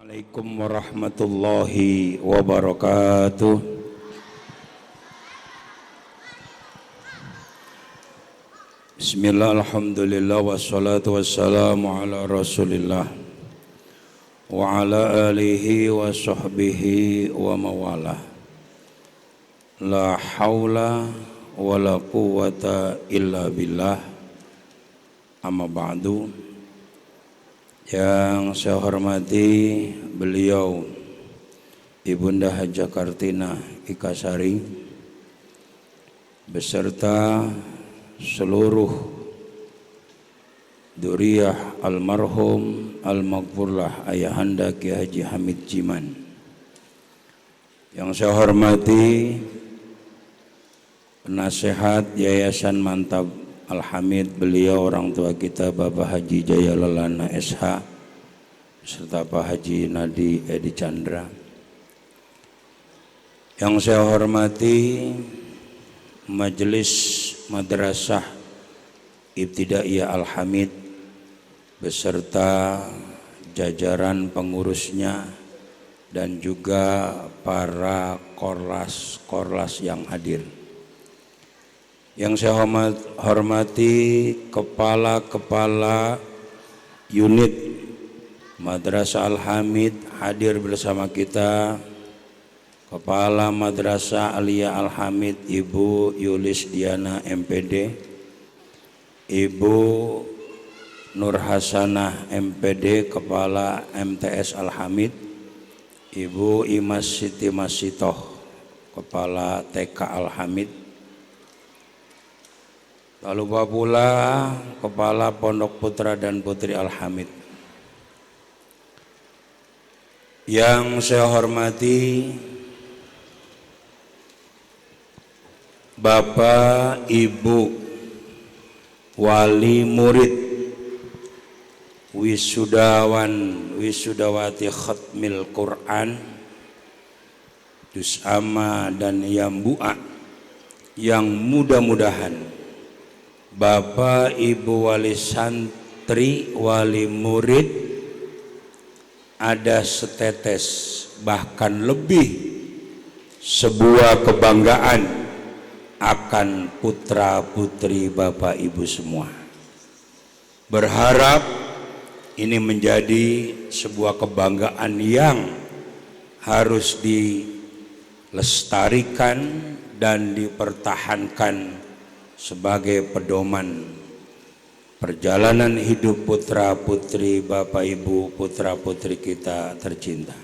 Assalamualaikum warahmatullahi wabarakatuh. Bismillah, alhamdulillah, wassalatu wassalamu ala rasulillah wa ala alihi wa sahbihi wa mawalah. La hawla wa la quwwata illa billah. Amma ba'du. Yang saya hormati beliau Ibunda Hajah Kartina Ikasari beserta seluruh duriyah almarhum al-maghfurlah ayahanda Ki Haji Hamid Jiman. Yang saya hormati penasehat Yayasan Mantap Al-Hamid, beliau orang tua kita Bapak Haji Jaya Lelana SH serta Pak Haji Nadi Edi Chandra. Yang saya hormati Majelis Madrasah Ibtidaiyah Al-Hamid beserta jajaran pengurusnya dan juga para korlas yang hadir. Yang saya hormati kepala-kepala unit Madrasah Al-Hamid hadir bersama kita. Kepala Madrasah Aliyah Al-Hamid Ibu Yulis Diana MPD, Ibu Nur Hasanah MPD Kepala MTS Al-Hamid, Ibu Imas Siti Masitoh Kepala TK Al-Hamid. Lalu pula Kepala Pondok Putra dan Putri Al-Hamid. Yang saya hormati Bapak Ibu Wali Murid Wisudawati Khatmil Quran Juz Amma dan Yambu'a, yang mudah-mudahan Bapak Ibu Wali Santri, Wali Murid ada setetes bahkan lebih sebuah kebanggaan akan putra putri Bapak Ibu semua. Berharap ini menjadi sebuah kebanggaan yang harus dilestarikan dan dipertahankan sebagai pedoman perjalanan hidup putra putri Bapak Ibu, putra putri kita tercinta.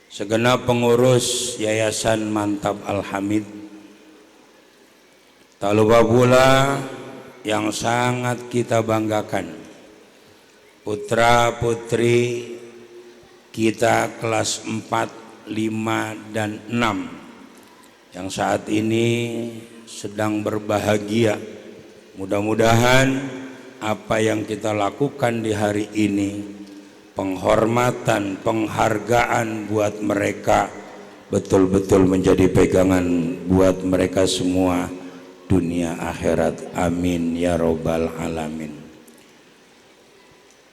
Segenap pengurus Yayasan Mantap Al-Hamid, tak lupa pula yang sangat kita banggakan, putra putri kita kelas 4, 5, dan 6 yang saat ini sedang berbahagia. Mudah-mudahan apa yang kita lakukan di hari ini, penghormatan, penghargaan buat mereka, betul-betul menjadi pegangan buat mereka semua dunia akhirat. Amin ya robbal alamin.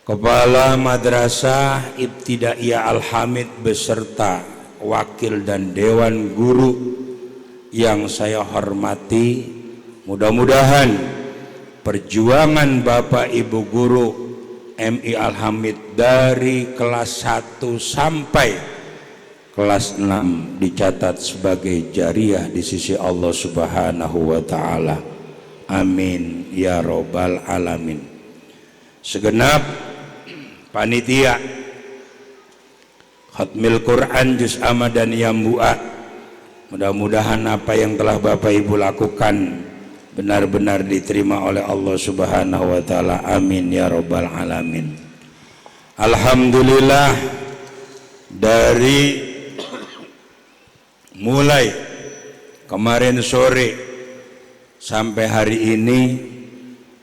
Kepala Madrasah Ibtidaiyah Al-Hamid beserta wakil dan dewan guru yang saya hormati, mudah-mudahan perjuangan Bapak Ibu guru MI Al-Hamid dari kelas 1 sampai kelas 6 dicatat sebagai jariah di sisi Allah Subhanahu wa taala. Amin ya robbal alamin. Segenap panitia Khatmil Quran Juz Amma dan Yambu'a, mudah-mudahan apa yang telah Bapak Ibu lakukan benar-benar diterima oleh Allah Subhanahu wa taala. Amin ya robbal alamin. Alhamdulillah, dari mulai kemarin sore sampai hari ini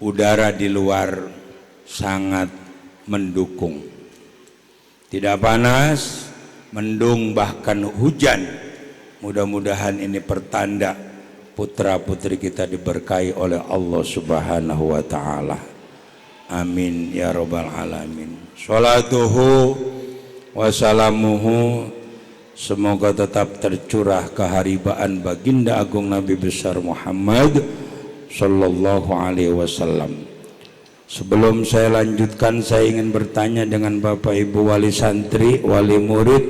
udara di luar sangat mendukung. Tidak panas, mendung, bahkan hujan. Mudah-mudahan ini pertanda putra putri kita diberkahi oleh Allah Subhanahu wa taala. Amin ya robbal alamin. Sholatuhu Wassalamuhu, semoga tetap tercurah keharibaan baginda agung Nabi besar Muhammad sallallahu alaihi wasallam. Sebelum saya lanjutkan, saya ingin bertanya dengan Bapak Ibu wali santri, wali murid,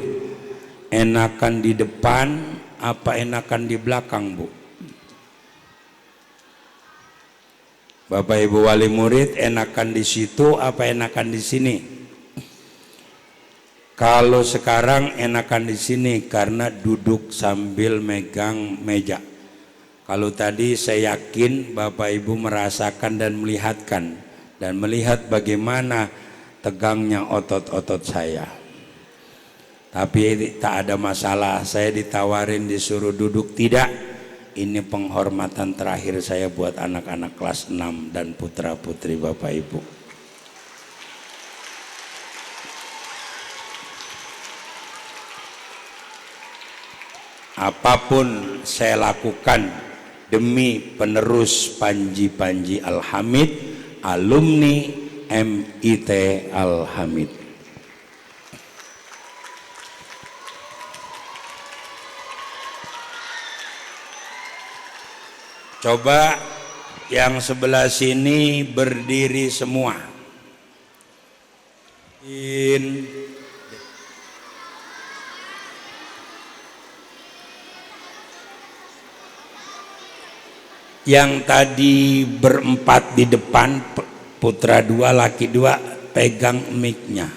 enakan di depan apa enakan di belakang, Bu? Bapak Ibu wali murid, enakan di situ apa enakan di sini? Kalau sekarang enakan di sini karena duduk sambil megang meja. Kalau tadi saya yakin Bapak Ibu merasakan dan melihat bagaimana tegangnya otot-otot saya. Tapi tak ada masalah, saya ditawarin disuruh duduk, tidak. Ini penghormatan terakhir saya buat anak-anak kelas 6 dan putra-putri Bapak Ibu. Apapun saya lakukan demi penerus Panji Al-Hamid, alumni MIT Al-Hamid. Coba yang sebelah sini berdiri semua. Yang tadi berempat di depan, putra 2 laki 2, pegang mic-nya.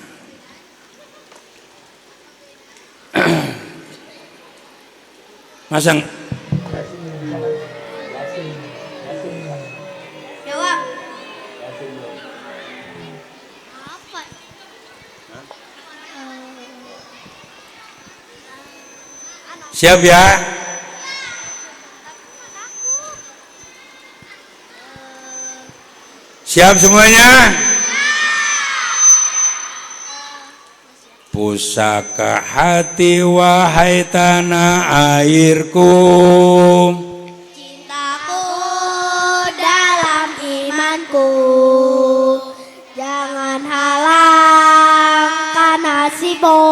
Masang. Jawab. Apa? Siap ya? Siap semuanya? Pusaka hati wahai tanah airku, Cintaku dalam imanku, jangan halangkan nasibmu.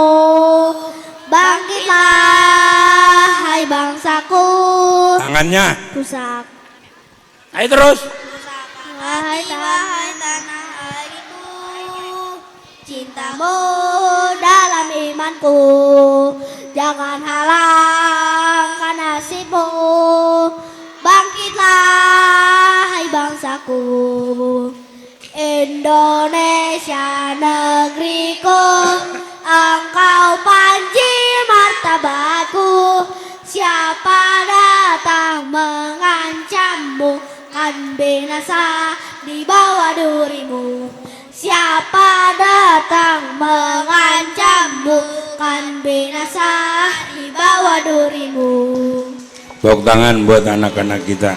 Bangkitlah hai bangsaku. Tangannya. Pusaka. Ayo terus. Wahai tanah airku, cintamu dalam imanku, jangan halangkan nasibmu. Bangkitlah hai bangsaku. Indonesia negeriku, engkau Panji martabatku. Siapa datang mengancammu, kan binasa di bawah durimu. Siapa datang mengancammu, kan binasa di bawah durimu. Tepuk tangan buat anak-anak kita.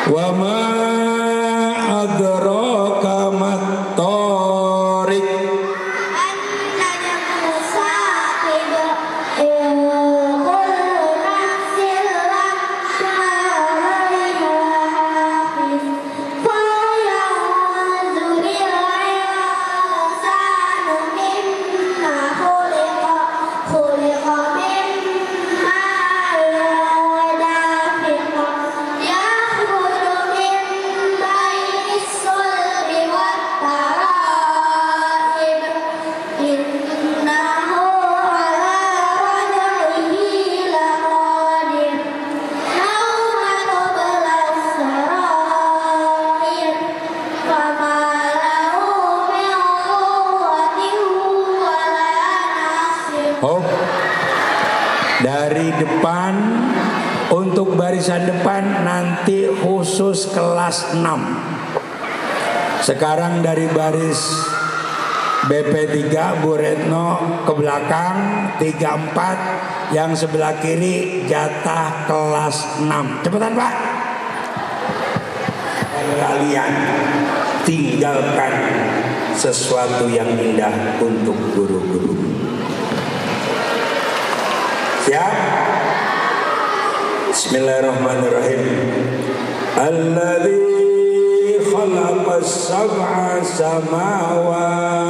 Wa ma adraka mat-thariq. Dari depan untuk barisan depan nanti khusus kelas 6. Sekarang dari baris BP3 Bu Retno ke belakang 34, yang sebelah kiri jatah kelas 6. Cepetan Pak. Kalian tinggalkan sesuatu yang indah untuk guru-guru. Siap? Bismillahirrahmanirrahim. Alladzi khalaqas sab'a samawat.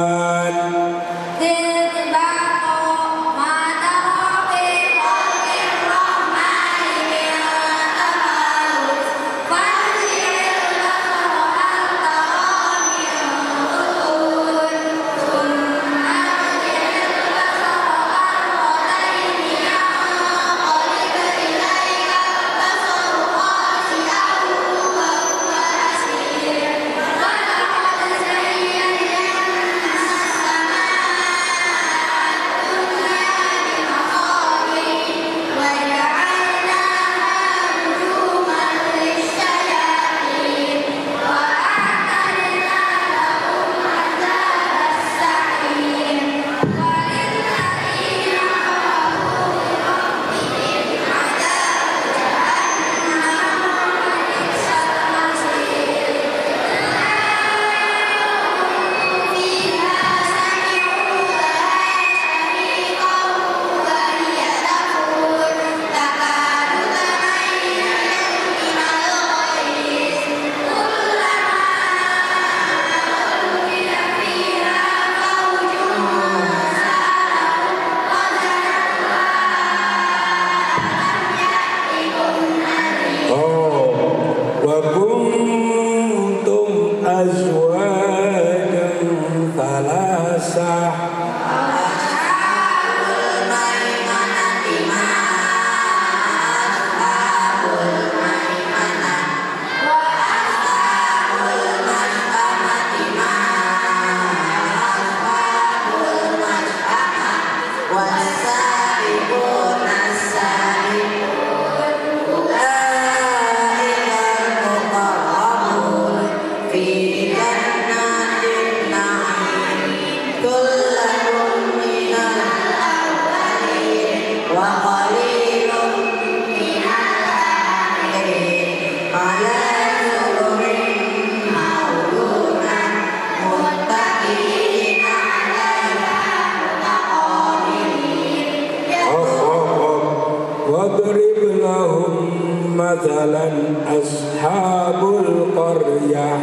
Mathalan ashabul qaryah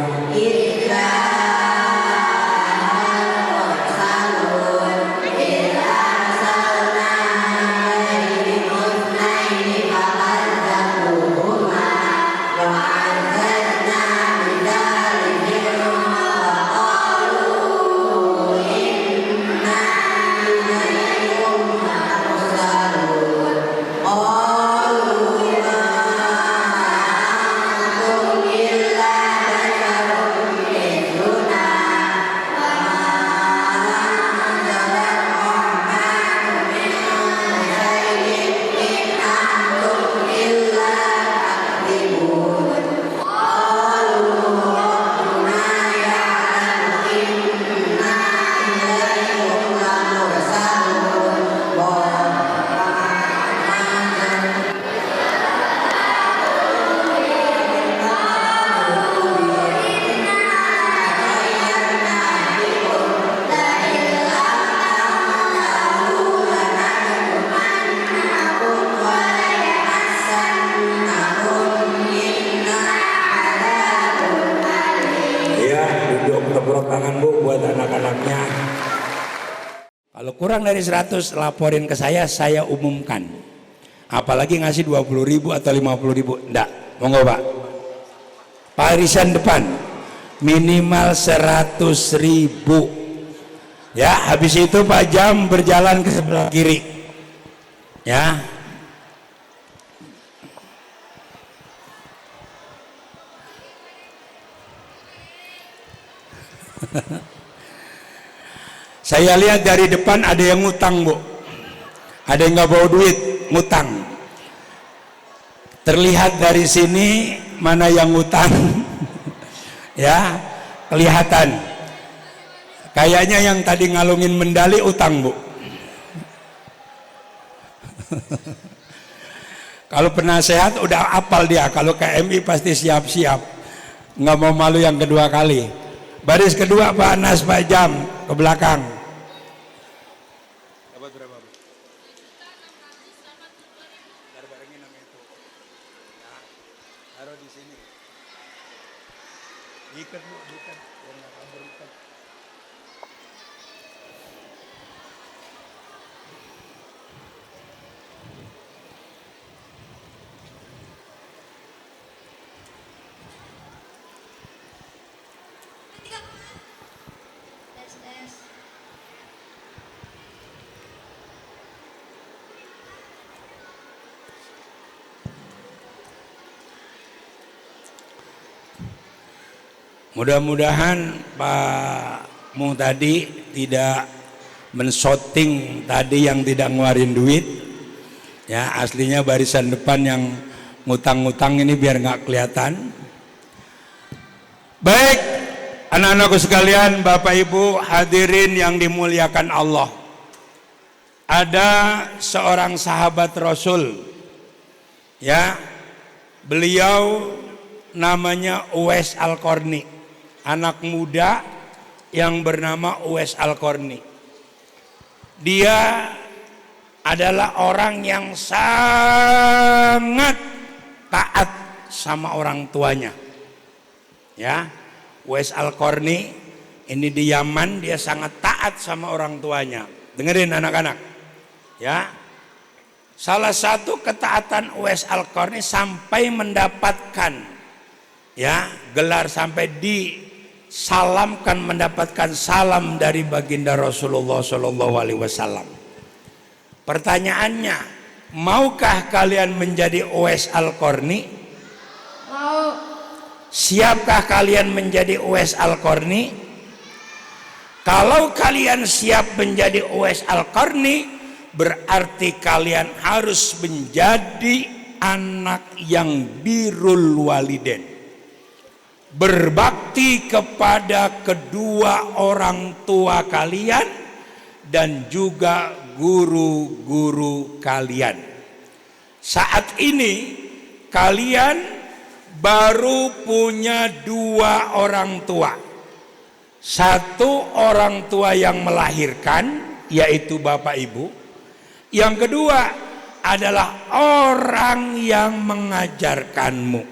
kurang dari 100 laporin ke saya umumkan. Apalagi ngasih 20.000 atau 50.000, enggak, monggo Pak. Barisan depan minimal 100.000. Ya, habis itu Pak Jam berjalan ke sebelah kiri. Ya. Saya lihat dari depan ada yang ngutang, Bu. Ada yang nggak bawa duit, ngutang. Terlihat dari sini mana yang ngutang. Ya, kelihatan. Kayaknya yang tadi ngalungin medali utang, Bu. Kalau penasehat udah apal dia, kalau KMI pasti siap-siap. Nggak mau malu yang kedua kali. Baris kedua Pak Anas, Pak Jam ke belakang. Dapat berapa, Bu? Barengin sama itu. Nah, taruh di sini. Ikat, Bu, ikat. Biar nggak kabur, ikat. Mudah-mudahan Pak Mu tadi tidak menshooting tadi yang tidak ngeluarin duit. Ya, aslinya barisan depan yang ngutang-ngutang ini biar nggak kelihatan. Baik, anak-anakku sekalian, Bapak Ibu hadirin yang dimuliakan Allah. Ada seorang sahabat Rasul. Ya, beliau namanya Uwais Al-Qarni. Anak muda yang bernama Uwais Al-Qarni. Dia adalah orang yang sangat taat sama orang tuanya. Ya, Uwais Al-Qarni ini di Yaman, dia sangat taat sama orang tuanya. Dengerin anak-anak. Ya. Salah satu ketaatan Uwais Al-Qarni sampai mendapatkan ya gelar, sampai disalamkan, mendapatkan salam dari baginda Rasulullah SAW. Pertanyaannya, maukah kalian menjadi Uwais Al-Qarni? Mau. Siapkah kalian menjadi Uwais Al-Qarni? Kalau kalian siap menjadi Uwais Al-Qarni, berarti kalian harus menjadi anak yang birrul walidain, berbakti kepada kedua orang tua kalian dan juga guru-guru kalian. Saat ini kalian baru punya dua orang tua. Satu orang tua yang melahirkan, yaitu Bapak Ibu. Yang kedua adalah orang yang mengajarkanmu.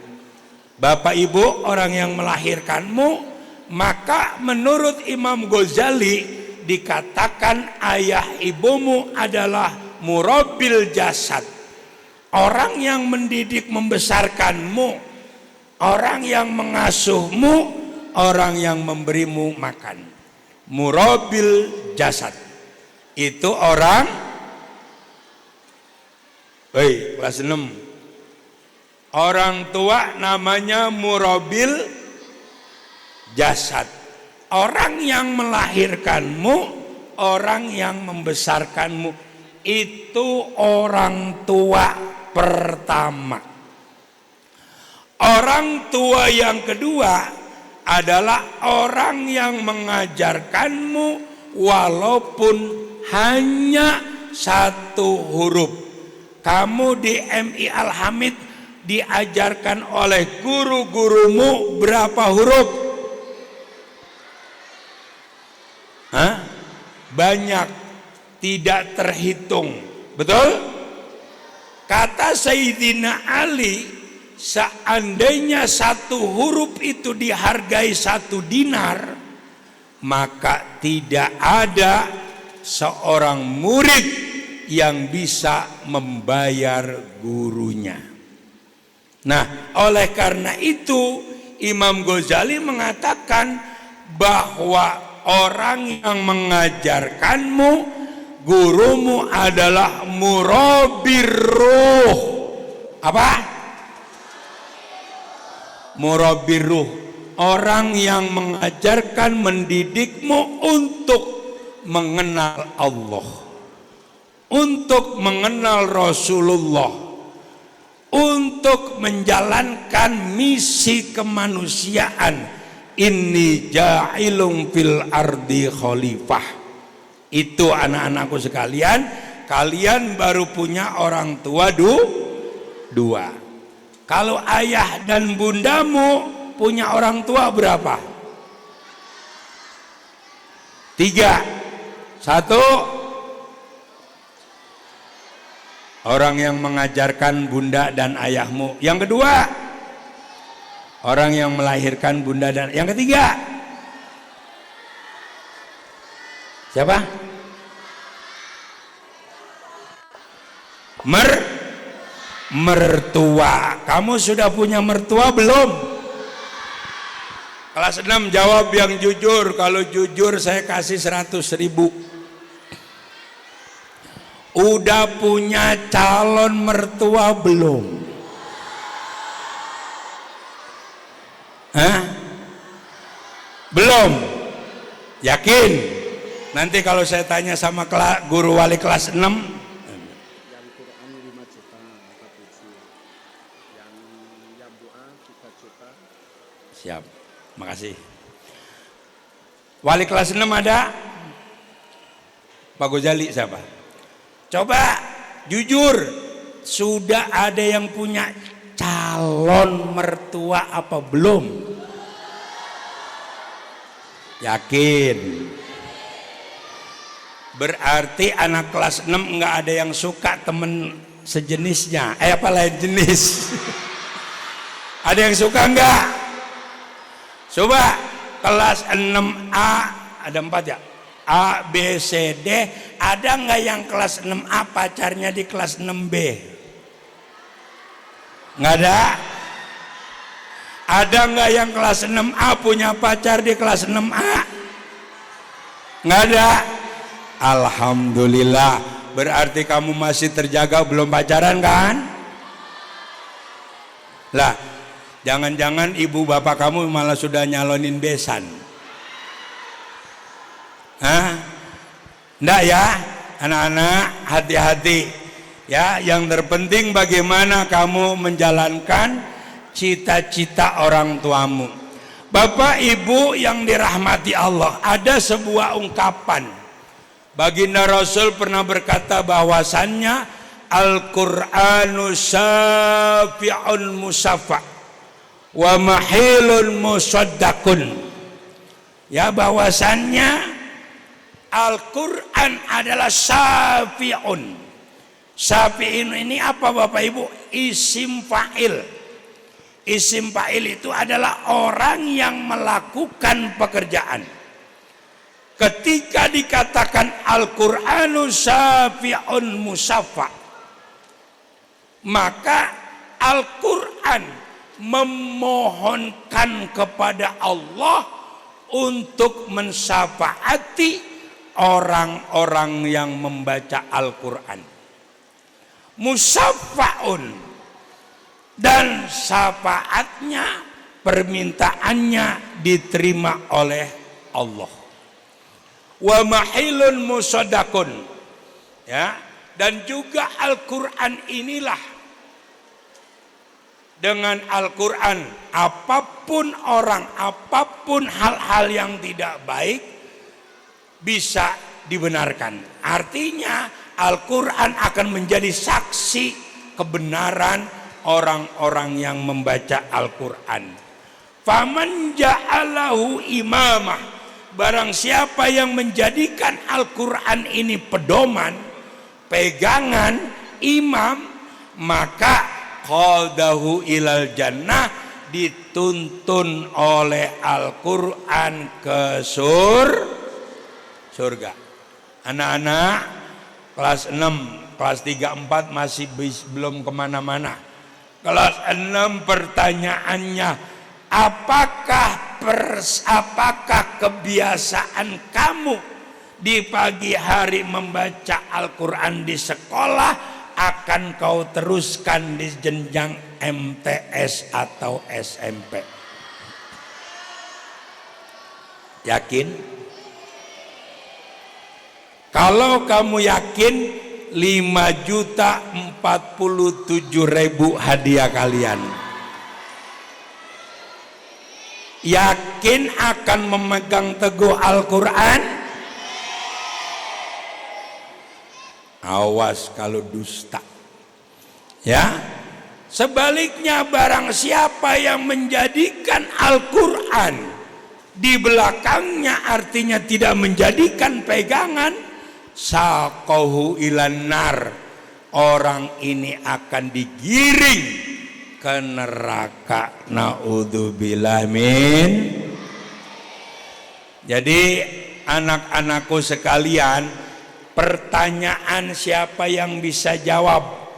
Bapak Ibu orang yang melahirkanmu, maka menurut Imam Ghazali dikatakan ayah ibumu adalah murabbil jasad. Orang yang mendidik membesarkanmu, orang yang mengasuhmu, orang yang memberimu makan. Murabbil jasad. Itu orang kelas 6. Orang tua namanya murabbil jasad. Orang yang melahirkanmu, orang yang membesarkanmu, itu orang tua pertama. Orang tua yang kedua adalah orang yang mengajarkanmu walaupun hanya satu huruf. Kamu di MI Al-Hamid diajarkan oleh guru-gurumu berapa huruf? Banyak, tidak terhitung. Betul? Kata Sayyidina Ali, seandainya satu huruf itu dihargai 1 dinar, maka tidak ada seorang murid yang bisa membayar gurunya. Nah, oleh karena itu Imam Ghazali mengatakan bahwa orang yang mengajarkanmu, gurumu adalah murabbir ruh. Apa? Murabbir ruh. Orang yang mengajarkan, mendidikmu untuk mengenal Allah, untuk mengenal Rasulullah, untuk menjalankan misi kemanusiaan. Inni ja'ilun fil ardi khalifah. Itu anak-anakku sekalian, kalian baru punya orang tua dua. Kalau ayah dan bundamu punya orang tua berapa? 3. 1, orang yang mengajarkan bunda dan ayahmu. Yang kedua, orang yang melahirkan bunda dan. Yang ketiga, siapa? Mertua. Kamu sudah punya mertua belum? Kelas 6 jawab yang jujur. Kalau jujur saya kasih 100.000. Udah punya calon mertua belum? Hah? Belum? Yakin? Nanti kalau saya tanya sama guru wali kelas 6, yang Quran 5 juta angkat uji, yang Yambua 3 juta. siap, makasih. Wali kelas 6 ada? Pak Ghazali siapa? Coba jujur, sudah ada yang punya calon mertua apa belum? Yakin? Berarti anak kelas 6 nggak ada yang suka temen sejenisnya. Apa lain jenis? Ada yang suka nggak? Coba kelas 6A ada 4 ya? A, B, C, D. Ada nggak yang kelas 6A pacarnya di kelas 6B? Nggak ada. Ada nggak yang kelas 6A punya pacar di kelas 6A? Nggak ada. Alhamdulillah, berarti kamu masih terjaga, belum pacaran kan? Lah, jangan-jangan ibu bapak kamu malah sudah nyalonin besan. Hah? Nggak ya, anak-anak, hati-hati ya. Yang terpenting bagaimana kamu menjalankan cita-cita orang tuamu. Bapak ibu yang dirahmati Allah, ada sebuah ungkapan. Baginda Rasul pernah berkata bahwasannya Al-Qur'anu syafi'un musaffa wa mahilun musaddaqun. Ya, bahwasannya Al-Quran adalah syafi'un. Syafi'in ini apa Bapak Ibu? Isim fa'il. Isim fa'il itu adalah orang yang melakukan pekerjaan. Ketika dikatakan Al-Qur'anu syafi'un musaffa, maka Al-Quran memohonkan kepada Allah untuk mensyafaati orang-orang yang membaca Al-Quran. Musaffa'un, dan syafaatnya, permintaannya diterima oleh Allah. Wa mahilun musaddaqun, ya, dan juga Al-Quran inilah, dengan Al-Quran apapun orang, apapun hal-hal yang tidak baik bisa dibenarkan. Artinya Al-Quran akan menjadi saksi kebenaran orang-orang yang membaca Al-Quran. Faman ja'alahu imamah, barang siapa yang menjadikan Al-Quran ini pedoman, pegangan, imam, maka qadahu ilal jannah, dituntun oleh Al-Quran ke surga. Anak-anak kelas 6, kelas 3, 4 masih belum kemana-mana. Kelas 6 pertanyaannya, apakah kebiasaan kamu di pagi hari membaca Al-Quran di sekolah akan kau teruskan di jenjang MTS atau SMP? Yakin? Kalau kamu yakin, 5.047.000 hadiah kalian. Yakin akan memegang teguh Al-Quran? Awas kalau dusta. Ya. Sebaliknya, barang siapa yang menjadikan Al-Quran di belakangnya, artinya tidak menjadikan pegangan, saqahu ilan nar, orang ini akan digiring ke neraka. Naudzubillah min. Jadi anak-anakku sekalian, pertanyaan siapa yang bisa jawab?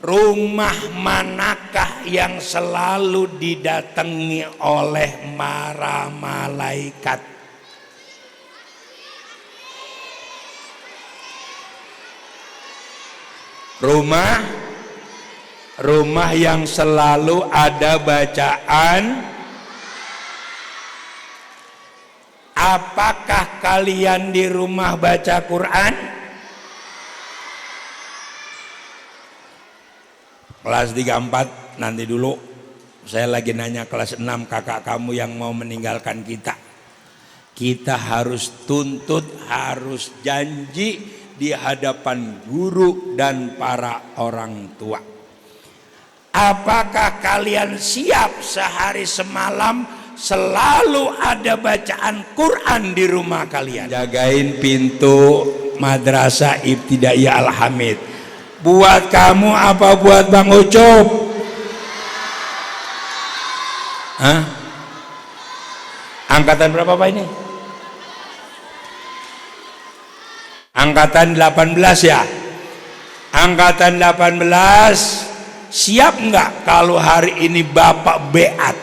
Rumah manakah yang selalu didatangi oleh para malaikat? Rumah yang selalu ada bacaan. Apakah kalian di rumah baca Quran? Kelas 3, 4 nanti dulu. Saya lagi nanya kelas 6 kakak kamu yang mau meninggalkan kita. Kita harus tuntut, harus janji di hadapan guru dan para orang tua. Apakah kalian siap sehari semalam selalu ada bacaan Quran di rumah kalian? Jagain pintu Madrasah Ibtidaiyah Al-Hamid. Buat kamu apa buat Bang Ucup? Hah? Angkatan berapa Pak ini? Angkatan 18 ya? Angkatan 18 siap nggak kalau hari ini Bapak beat?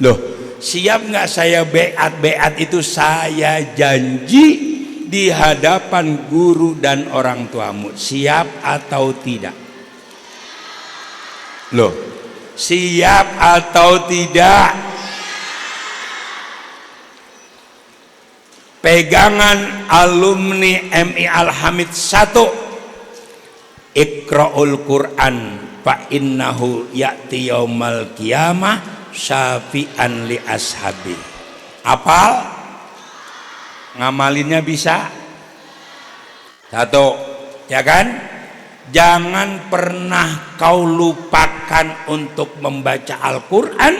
Loh, siap nggak saya beat? Beat itu saya janji di hadapan guru dan orang tuamu. Siap atau tidak? Loh, siap atau tidak? Pegangan alumni MI Al-Hamid 1, Iqra'ul Quran fa innahu ya'ti yaumal qiyamah syafi'an li ashabi. Apal? Ngamalinnya bisa? 1, ya kan? Jangan pernah kau lupakan untuk membaca Al-Quran,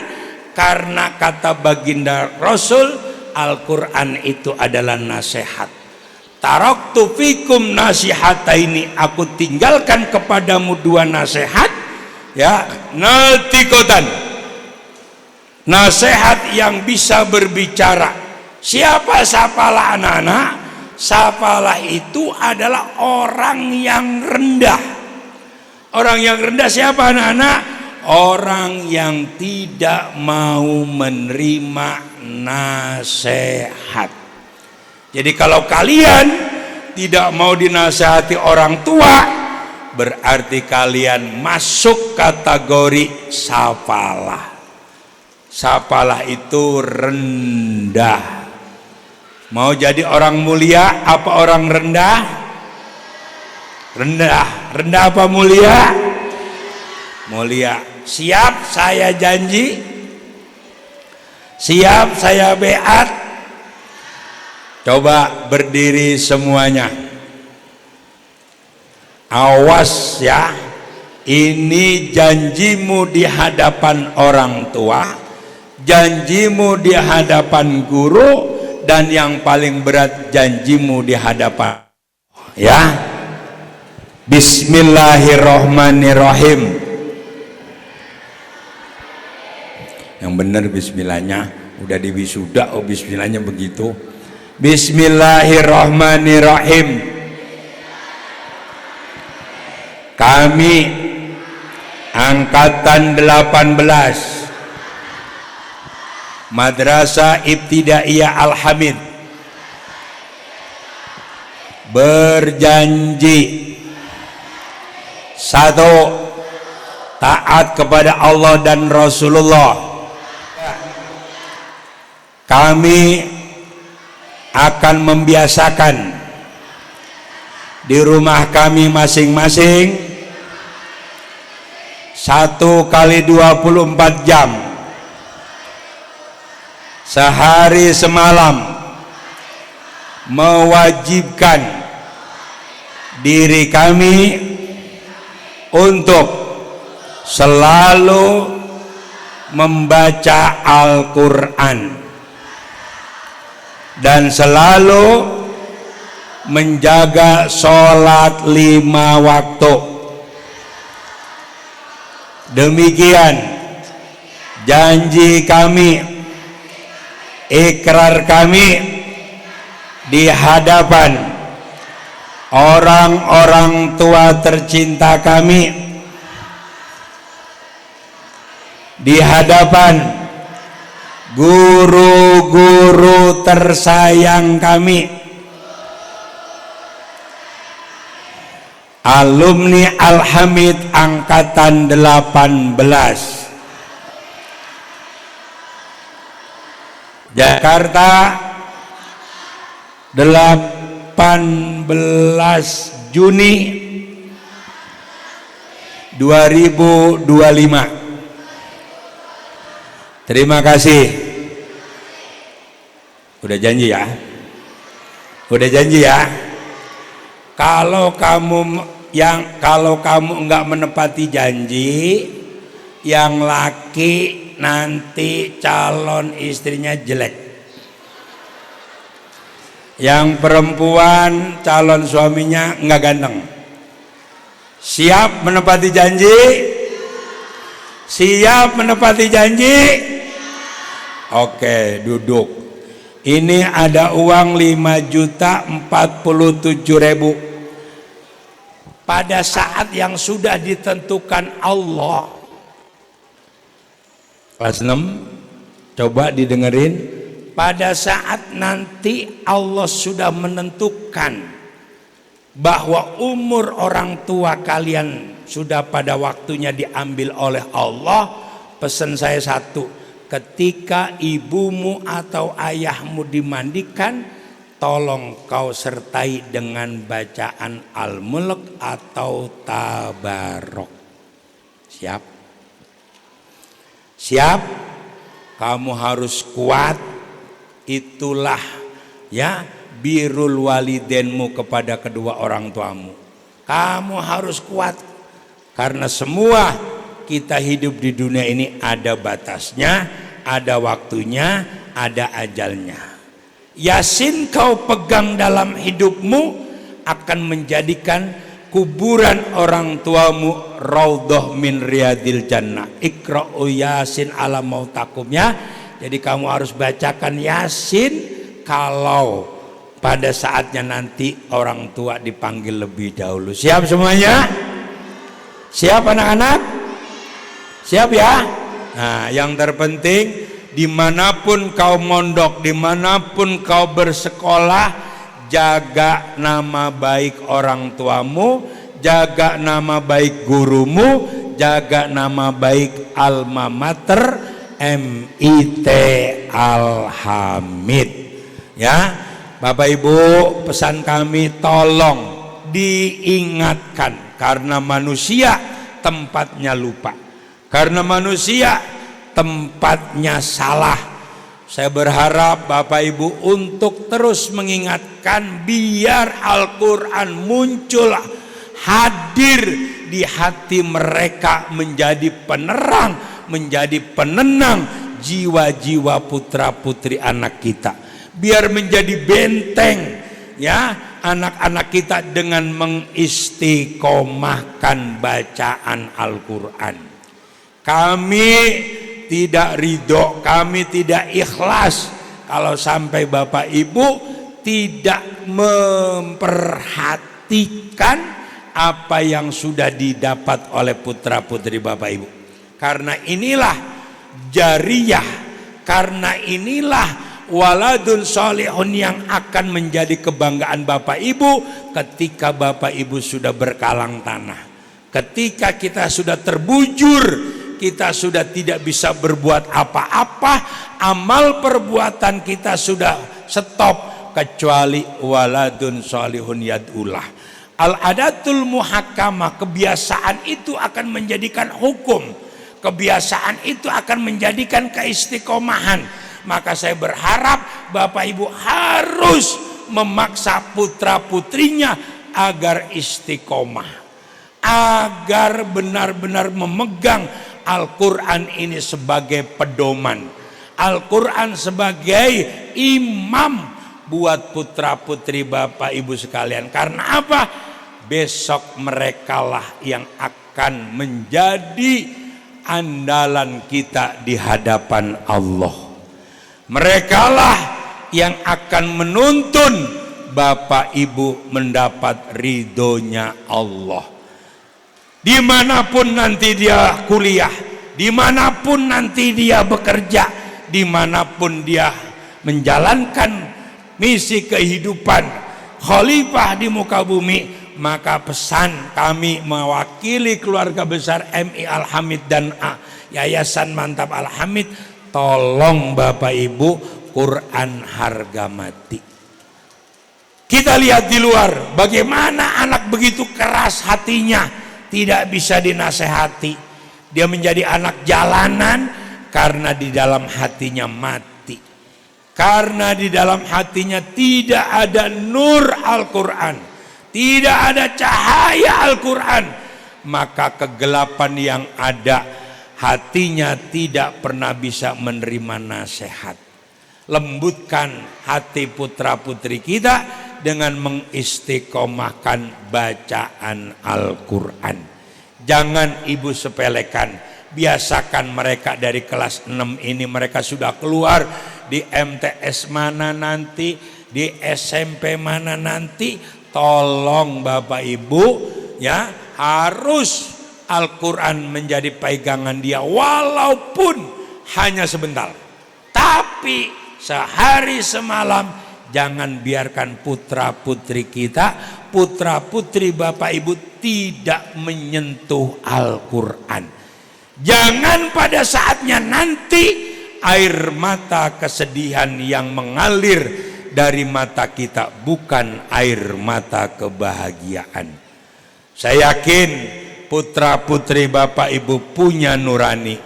karena kata baginda Rasul, Al-Quran itu adalah nasihat. Taraktu fikum nasihataini, aku tinggalkan kepadamu 2 nasihat, ya, natikotan, nasihat yang bisa berbicara. Siapa sapalah anak-anak? Sapalah itu adalah orang yang rendah. Orang yang rendah siapa anak-anak? Orang yang tidak mau menerima nasihat. Jadi kalau kalian tidak mau dinasihati orang tua, berarti kalian masuk kategori sapalah. Sapalah itu rendah. Mau jadi orang mulia apa orang rendah? Rendah. Rendah apa mulia? Mulia. Siap saya janji? Siap saya beat? Coba berdiri semuanya. Awas ya. Ini janjimu di hadapan orang tua, janjimu di hadapan guru, dan yang paling berat janjimu di hadapan, ya. Bismillahirrohmanirrohim. Yang benar bismillahnya, udah di wisuda, oh bismillahnya begitu. Bismillahirrahmanirrahim. Kami angkatan 18 Madrasah Ibtidaiyah Al-Hamid berjanji, satu, taat kepada Allah dan Rasulullah. Kami akan membiasakan di rumah kami masing-masing 1 kali 24 jam sehari semalam mewajibkan diri kami untuk selalu membaca Al-Quran dan selalu menjaga sholat 5 waktu. Demikian janji kami, ikrar kami di hadapan orang-orang tua tercinta kami, di hadapan guru-guru tersayang kami, alumni Al-Hamid angkatan 18 Jakarta, 18 Juni 2025. Terima kasih. Udah janji ya? Udah janji ya? Kalau kamu enggak menepati janji, yang laki nanti calon istrinya jelek, yang perempuan calon suaminya enggak ganteng. Siap menepati janji? Siap menepati janji? Oke, duduk. Ini ada uang 5.047.000 pada saat yang sudah ditentukan Allah. Kelas 6, coba didengerin. Pada saat nanti Allah sudah menentukan bahwa umur orang tua kalian sudah pada waktunya diambil oleh Allah, pesan saya satu, ketika ibumu atau ayahmu dimandikan, tolong kau sertai dengan bacaan Al-Mulk atau Tabarok. Siap? Siap? Kamu harus kuat. Itulah ya birrul walidenmu kepada kedua orang tuamu. Kamu harus kuat, karena semua kita hidup di dunia ini ada batasnya, ada waktunya, ada ajalnya. Yasin kau pegang dalam hidupmu akan menjadikan kuburan orang tuamu raudhah min riyadil jannah. Iqra'u Yasin ala mautakum ya. Jadi kamu harus bacakan Yasin kalau pada saatnya nanti orang tua dipanggil lebih dahulu. Siap semuanya? Siap anak-anak? Siap ya? Nah, yang terpenting dimanapun kau mondok, dimanapun kau bersekolah, jaga nama baik orang tuamu, jaga nama baik gurumu, jaga nama baik alma mater MIT Al-Hamid. Ya, Bapak Ibu, pesan kami tolong diingatkan, karena manusia tempatnya lupa, karena manusia tempatnya salah. Saya berharap Bapak Ibu untuk terus mengingatkan biar Al-Quran muncul, hadir di hati mereka, menjadi penerang, menjadi penenang jiwa-jiwa putra-putri anak kita, biar menjadi benteng ya anak-anak kita dengan mengistiqomahkan bacaan Al-Quran. Kami tidak ridho, kami tidak ikhlas kalau sampai Bapak Ibu tidak memperhatikan apa yang sudah didapat oleh putra-putri Bapak Ibu. Karena inilah jariyah, karena inilah waladun solihun yang akan menjadi kebanggaan Bapak Ibu ketika Bapak Ibu sudah berkalang tanah. Ketika kita sudah terbujur, kita sudah tidak bisa berbuat apa-apa, amal perbuatan kita sudah stop, kecuali waladun solihun yad'ulah. Al-adatul muhakkamah, kebiasaan itu akan menjadikan hukum, kebiasaan itu akan menjadikan keistiqomahan. Maka saya berharap Bapak Ibu harus memaksa putra putrinya agar istiqomah, agar benar-benar memegang Al-Quran ini sebagai pedoman, Al-Quran sebagai imam buat putra-putri Bapak Ibu sekalian. Karena apa? Besok merekalah yang akan menjadi andalan kita di hadapan Allah. Merekalah yang akan menuntun Bapak Ibu mendapat ridhonya Allah. Dimanapun nanti dia kuliah, dimanapun nanti dia bekerja, dimanapun dia menjalankan misi kehidupan khalifah di muka bumi, maka pesan kami mewakili keluarga besar MI Al-Hamid dan Yayasan Mantap Al-Hamid, tolong Bapak Ibu, Quran harga mati. Kita lihat di luar bagaimana anak begitu keras hatinya, tidak bisa dinasehati. Dia menjadi anak jalanan karena di dalam hatinya mati, karena di dalam hatinya tidak ada nur Al-Quran, tidak ada cahaya Al-Quran. Maka kegelapan yang ada, hatinya tidak pernah bisa menerima nasihat. Lembutkan hati putra putri kita dengan mengistiqomahkan bacaan Al-Quran. Jangan ibu sepelekan, biasakan mereka dari kelas 6 ini, mereka sudah keluar di MTS mana nanti, di SMP mana nanti. Tolong Bapak Ibu ya, harus Al-Quran menjadi pegangan dia, walaupun hanya sebentar, tapi sehari semalam. Jangan biarkan putra putri kita, putra putri Bapak Ibu tidak menyentuh Al-Quran. Jangan pada saatnya nanti air mata kesedihan yang mengalir dari mata kita bukan air mata kebahagiaan. Saya yakin putra putri Bapak Ibu punya nurani,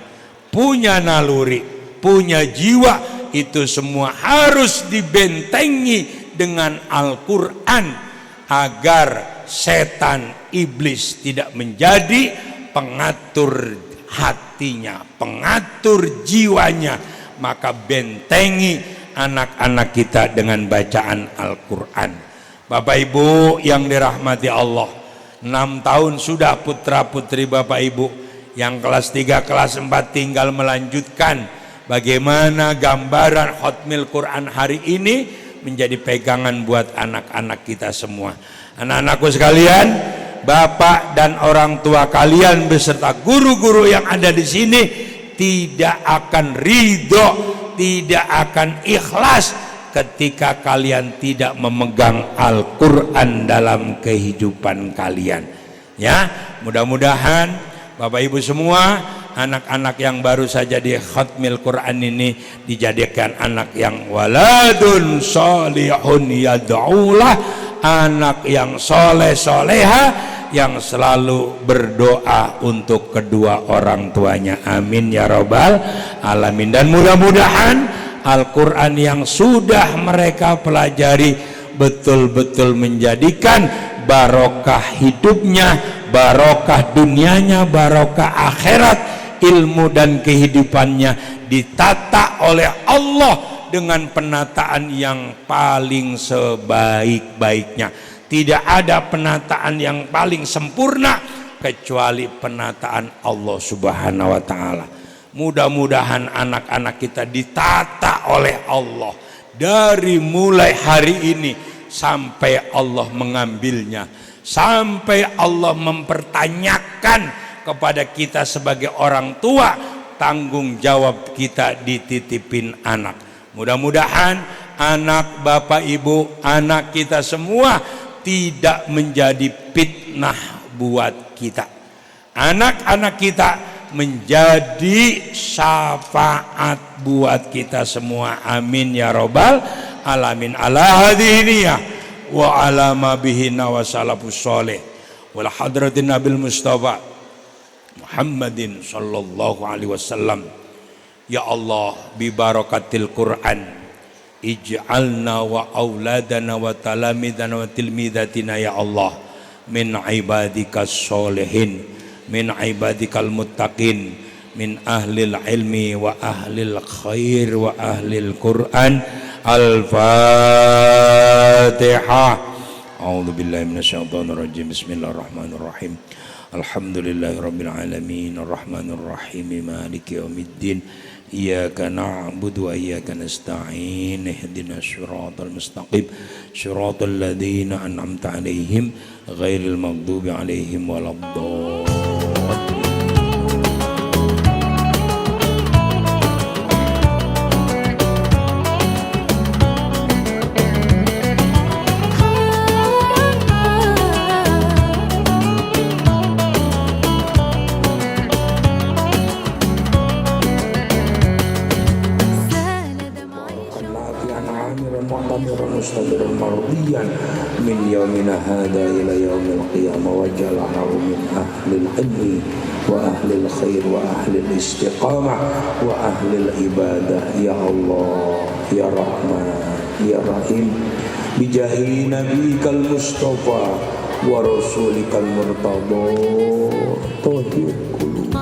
punya naluri, punya jiwa. Itu semua harus dibentengi dengan Al-Quran agar setan iblis tidak menjadi pengatur hatinya, pengatur jiwanya. Maka bentengi anak-anak kita dengan bacaan Al-Quran. Bapak Ibu yang dirahmati Allah, 6 tahun sudah putra putri Bapak Ibu. Yang kelas 3, kelas 4 tinggal melanjutkan. Bagaimana gambaran Hotmil Quran hari ini menjadi pegangan buat anak-anak kita semua. Anak-anakku sekalian, bapak dan orang tua kalian beserta guru-guru yang ada di sini tidak akan ridho, tidak akan ikhlas ketika kalian tidak memegang Al-Quran dalam kehidupan kalian. Ya, mudah-mudahan Bapak Ibu semua, anak-anak yang baru saja di khatmil Quran ini dijadikan anak yang waladun solihun yad'ulah, anak yang soleh soleha yang selalu berdoa untuk kedua orang tuanya. Amin ya robbal alamin. Dan mudah-mudahan Al-Quran yang sudah mereka pelajari betul-betul menjadikan barokah hidupnya, barokah dunianya, barokah akhirat, ilmu dan kehidupannya ditata oleh Allah dengan penataan yang paling sebaik-baiknya. Tidak ada penataan yang paling sempurna kecuali penataan Allah Subhanahu wa taala. Mudah-mudahan anak-anak kita ditata oleh Allah, dari mulai hari ini sampai Allah mengambilnya, sampai Allah mempertanyakan kepada kita sebagai orang tua, tanggung jawab kita dititipin anak. Mudah-mudahan anak bapak ibu, anak kita semua tidak menjadi fitnah buat kita. Anak-anak kita menjadi syafaat buat kita semua. Amin ya robbal alamin. Ala hadiniyah wa ala ma bihina wa salafus soleh wal hadratin nabil mustafa Muhammadin sallallahu alaihi wasallam. Ya Allah, bi barakatil Quran ij'alna wa auladana wa talamidana wa tilmidatina ya Allah min ibadikas solihin, min ibadikal muttaqin, min ahlil ilmi wa ahlil khair wa ahlil Quran. Al-Fatihah. A'udzu billahi minasyaitonir rajim. Bismillahirrahmanirrahim. Alhamdulillahirabbil alamin arrahmanir rahim maliki yaumiddin. Iyyaka na'budu wa iyyaka nasta'in. Ihdinas siratal mustaqim. Siratal ladzina an'amta 'alaihim ghairil maghdubi 'alaihim waladdallin. مستمرا مرضيا من يومنا هذا إلى يوم القيامة وجعلنا من أهل العلم وأهل الخير وأهل الاستقامة وأهل العبادة يا الله يا رحمن يا رحيم بجاه نبيك المصطفى ورسولك المرتضى طهر قلوبنا.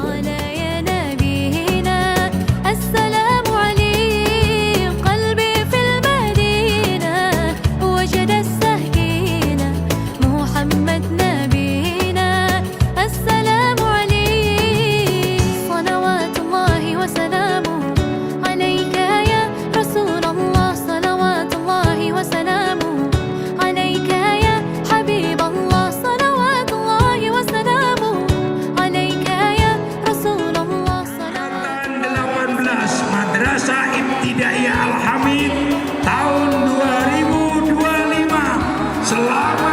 Tahun 2025 selamat